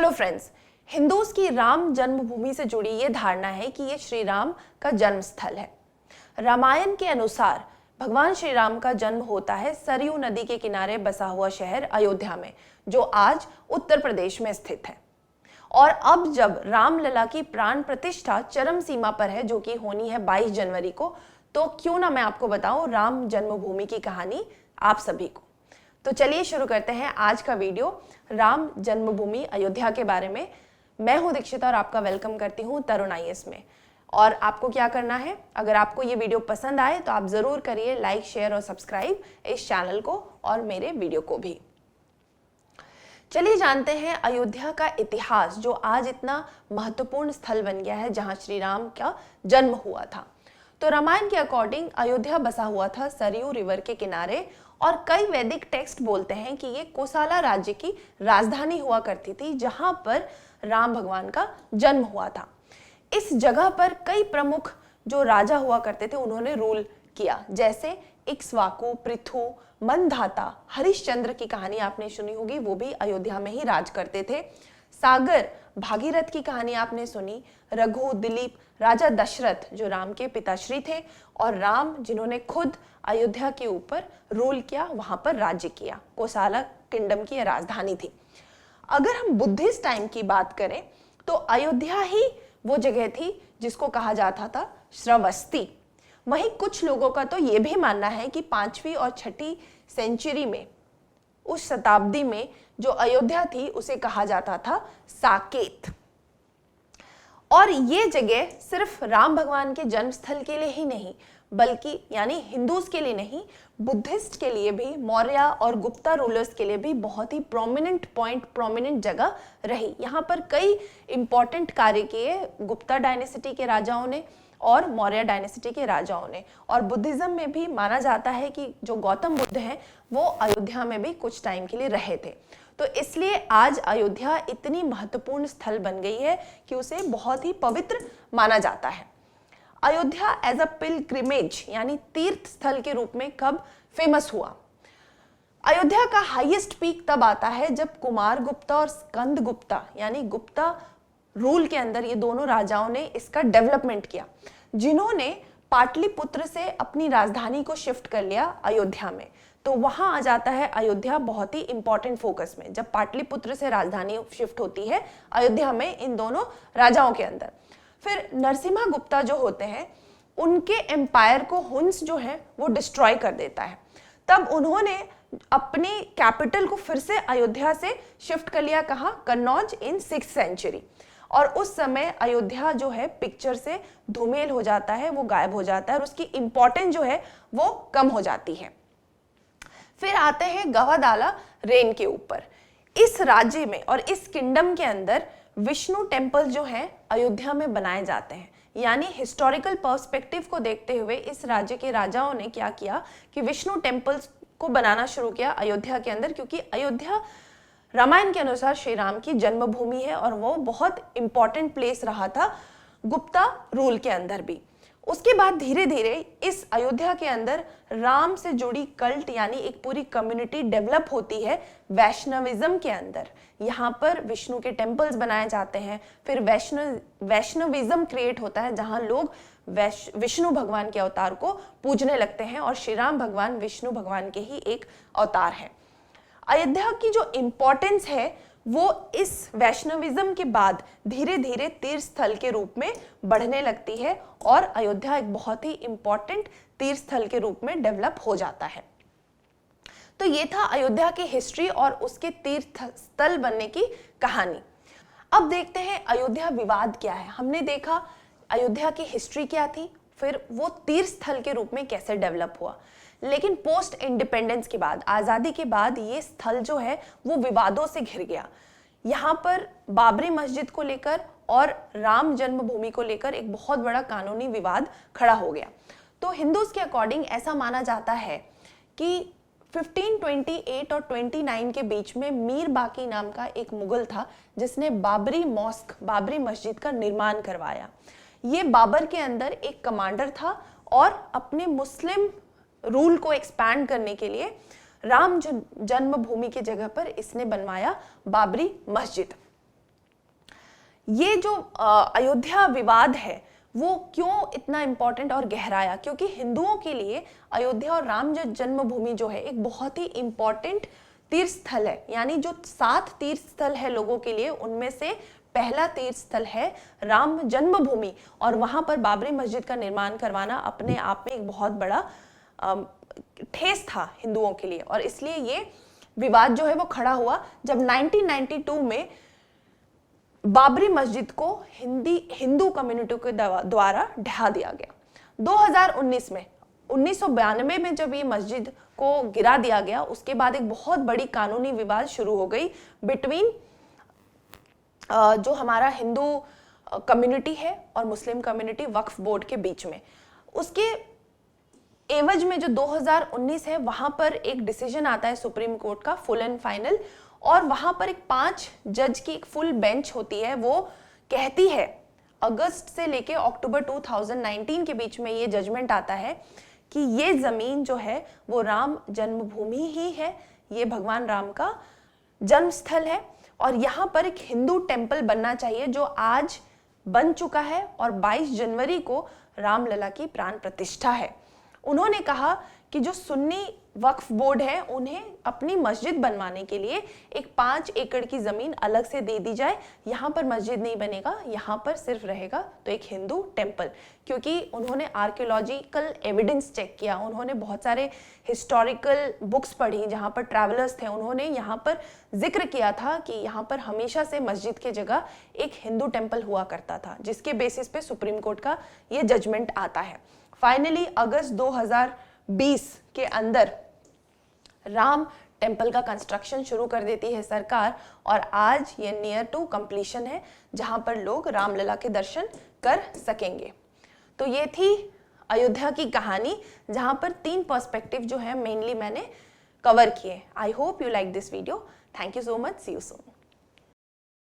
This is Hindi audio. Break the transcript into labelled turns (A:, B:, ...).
A: हेलो फ्रेंड्स, हिंदूज की राम जन्मभूमि से जुड़ी ये धारणा है कि ये श्री राम का जन्म स्थल है। रामायण के अनुसार भगवान श्री राम का जन्म होता है सरयू नदी के किनारे बसा हुआ शहर अयोध्या में, जो आज उत्तर प्रदेश में स्थित है। और अब जब रामलला की प्राण प्रतिष्ठा चरम सीमा पर है, जो कि होनी है 22 जनवरी को, तो क्यों ना मैं आपको बताऊं राम जन्मभूमि की कहानी आप सभी को। तो चलिए शुरू करते हैं आज का वीडियो राम जन्मभूमि अयोध्या के बारे में। मैं हूं दीक्षिता और आपका वेलकम करती हूं तरुण IAS में। और आपको क्या करना है, अगर आपको ये वीडियो पसंद आए तो आप जरूर करिए लाइक, शेयर और सब्सक्राइब इस चैनल को और मेरे वीडियो को भी। चलिए जानते हैं अयोध्या का इतिहास, जो आज इतना महत्वपूर्ण स्थल बन गया है जहां श्री राम का जन्म हुआ था। तो रामायण के अकॉर्डिंग अयोध्या बसा हुआ था सरयू रिवर के किनारे, और कई वैदिक टेक्स्ट बोलते हैं कि ये कोसला राज्य की राजधानी हुआ करती थी, जहां पर राम भगवान का जन्म हुआ था। इस जगह पर कई प्रमुख जो राजा हुआ करते थे उन्होंने रूल किया, जैसे इक्ष्वाकु, पृथु, मंधाता, हरिश्चंद्र की कहानी आपने सुनी होगी, वो भी अयोध्या में ही राज करते थे। सागर, भागीरथ की कहानी आपने सुनी, रघु, दिलीप, राजा दशरथ जो राम के पिताश्री थे, और राम जिन्होंने खुद अयोध्या के ऊपर रूल किया, वहां पर राज्य किया। कोसला किंगडम की राजधानी थी। अगर हम बुद्धिस्ट टाइम की बात करें तो अयोध्या ही वो जगह थी जिसको कहा जाता था श्रावस्ती। वहीं कुछ लोगों का तो ये भी मानना है कि 5वीं और 6ठी सेंचुरी में, उस शताब्दी में जो अयोध्या थी उसे कहा जाता था साकेत। और ये जगह सिर्फ राम भगवान के जन्म स्थल के लिए ही नहीं, बल्कि यानी हिंदूज के लिए नहीं, बुद्धिस्ट के लिए भी, मौर्य और गुप्ता रूलर्स के लिए भी बहुत ही प्रोमिनेंट पॉइंट, प्रोमिनेंट जगह रही। यहाँ पर कई इंपॉर्टेंट कार्य किए गुप्ता डायनेसिटी के राजाओं ने और मौर्य डायनेसिटी के राजाओं ने। और बुद्धिज्म में भी माना जाता है कि जो गौतम बुद्ध हैं वो अयोध्या में भी कुछ टाइम के लिए रहे थे। तो इसलिए आज अयोध्या इतनी महत्वपूर्ण स्थल बन गई है कि उसे बहुत ही पवित्र माना जाता है। अयोध्या एज अ पिलग्रिमेज यानी तीर्थ स्थल के रूप में कब फेमस हुआ? अयोध्या का हाईएस्ट पीक तब आता है जब कुमार गुप्ता और स्कंद गुप्ता यानी गुप्ता रूल के अंदर ये दोनों राजाओं ने इसका डेवलपमेंट किया, जिन्होंने पाटलिपुत्र से अपनी राजधानी को शिफ्ट कर लिया अयोध्या में। तो वहां आ जाता है अयोध्या बहुत ही इंपॉर्टेंट फोकस में, जब पाटलिपुत्र से राजधानी शिफ्ट होती है अयोध्या में इन दोनों राजाओं के अंदर। फिर नरसिम्हा गुप्ता जो होते हैं, उनके एम्पायर को हुंस जो है वो डिस्ट्रॉय कर देता है। तब उन्होंने अपनी कैपिटल को फिर से अयोध्या से शिफ्ट कर लिया, कहाँ? कन्नौज इन 6th सेंचुरी। और उस समय अयोध्या जो है पिक्चर से धूमिल हो जाता है, वो गायब हो जाता है और उसकी इंपॉर्टेंस जो है वो कम हो जाती है। फिर आते हैं गवादाला रेन के ऊपर। इस राज्य में और इस किंगडम के अंदर विष्णु टेम्पल जो है अयोध्या में बनाए जाते हैं। यानी हिस्टोरिकल पर्सपेक्टिव को देखते हुए इस राज्य के राजाओं ने क्या किया कि विष्णु टेम्पल्स को बनाना शुरू किया अयोध्या के अंदर, क्योंकि अयोध्या रामायण के अनुसार श्री राम की जन्मभूमि है और वो बहुत इंपॉर्टेंट प्लेस रहा था गुप्ता रूल के अंदर भी। उसके बाद धीरे धीरे इस अयोध्या के अंदर राम से जुड़ी कल्ट यानी एक पूरी कम्युनिटी डेवलप होती है वैष्णविज्म के अंदर। यहाँ पर विष्णु के टेम्पल्स बनाए जाते हैं। फिर वैष्णविज्म क्रिएट होता है, जहाँ लोग विष्णु भगवान के अवतार को पूजने लगते हैं, और श्री राम भगवान विष्णु भगवान के ही एक अवतार हैं। अयोध्या की जो इम्पोर्टेंस है वो इस वैष्णविज्म के बाद धीरे धीरे तीर्थ स्थल के रूप में बढ़ने लगती है, और अयोध्या एक बहुत ही इंपॉर्टेंट तीर्थ स्थल के रूप में डेवलप हो जाता है। तो ये था अयोध्या की हिस्ट्री और उसके तीर्थ स्थल बनने की कहानी। अब देखते हैं अयोध्या विवाद क्या है। हमने देखा अयोध्या की हिस्ट्री क्या थी, फिर वो तीर्थ स्थल के रूप में कैसे डेवलप हुआ। लेकिन पोस्ट इंडिपेंडेंस के बाद, आज़ादी के बाद, ये स्थल जो है वो विवादों से घिर गया। यहाँ पर बाबरी मस्जिद को लेकर और राम जन्मभूमि को लेकर एक बहुत बड़ा कानूनी विवाद खड़ा हो गया। तो हिंदूज के अकॉर्डिंग ऐसा माना जाता है कि 1528 और 29 के बीच में मीर बाकी नाम का एक मुगल था, जिसने बाबरी मॉस्क, बाबरी मस्जिद का निर्माण करवाया। ये बाबर के अंदर एक कमांडर था और अपने मुस्लिम रूल को एक्सपैंड करने के लिए राम जन्मभूमि की जगह पर इसने बनवाया बाबरी मस्जिद। ये जो अयोध्या विवाद है वो क्यों इतना इम्पोर्टेंट और गहराया, क्योंकि हिंदुओं के लिए अयोध्या और राम जन्मभूमि जो है एक बहुत ही इम्पोर्टेंट तीर्थ स्थल है। यानी जो 7 तीर्थ स्थल है लोगों के लिए, उनमें से पहला तीर्थ स्थल है राम जन्मभूमि, और वहां पर बाबरी मस्जिद का निर्माण करवाना अपने आप में एक बहुत बड़ा ठेस था हिंदुओं के लिए। और इसलिए ये विवाद जो है वो खड़ा हुआ जब 1992 में बाबरी मस्जिद को हिंदू कम्युनिटी के द्वारा ढहा दिया गया। 2019 में 1992 में जब ये मस्जिद को गिरा दिया गया, उसके बाद एक बहुत बड़ी कानूनी विवाद शुरू हो गई बिटवीन जो हमारा हिंदू कम्युनिटी है और मुस्लिम कम्युनिटी वक्फ बोर्ड के बीच में। उसके एवज में जो 2019 है वहां पर एक डिसीजन आता है सुप्रीम कोर्ट का फुल एंड फाइनल, और वहां पर एक 5 जज की एक फुल बेंच होती है। वो कहती है अगस्त से लेके अक्टूबर 2019 के बीच में ये जजमेंट आता है कि ये जमीन जो है वो राम जन्मभूमि ही है, ये भगवान राम का जन्म स्थल है, और यहाँ पर एक हिंदू टेम्पल बनना चाहिए जो आज बन चुका है, और 22 जनवरी को रामलला की प्राण प्रतिष्ठा है। उन्होंने कहा कि जो सुन्नी वक्फ बोर्ड है उन्हें अपनी मस्जिद बनवाने के लिए एक 5 एकड़ की जमीन अलग से दे दी जाए। यहाँ पर मस्जिद नहीं बनेगा, यहाँ पर सिर्फ रहेगा तो एक हिंदू टेम्पल, क्योंकि उन्होंने आर्कियोलॉजिकल एविडेंस चेक किया, उन्होंने बहुत सारे हिस्टोरिकल बुक्स पढ़ी जहाँ पर ट्रैवलर्स थे, उन्होंने यहाँ पर जिक्र किया था कि यहाँ पर हमेशा से मस्जिद के जगह एक हिंदू टेम्पल हुआ करता था, जिसके बेसिस पे सुप्रीम कोर्ट का ये जजमेंट आता है। फाइनली अगस्त 2020 के अंदर राम टेम्पल का कंस्ट्रक्शन शुरू कर देती है सरकार, और आज ये नियर टू कंप्लीशन है जहां पर लोग रामलला के दर्शन कर सकेंगे। तो ये थी अयोध्या की कहानी, जहां पर 3 पर्सपेक्टिव जो है मेनली मैंने कवर किए। I hope you like this video. Thank you so much. See you soon.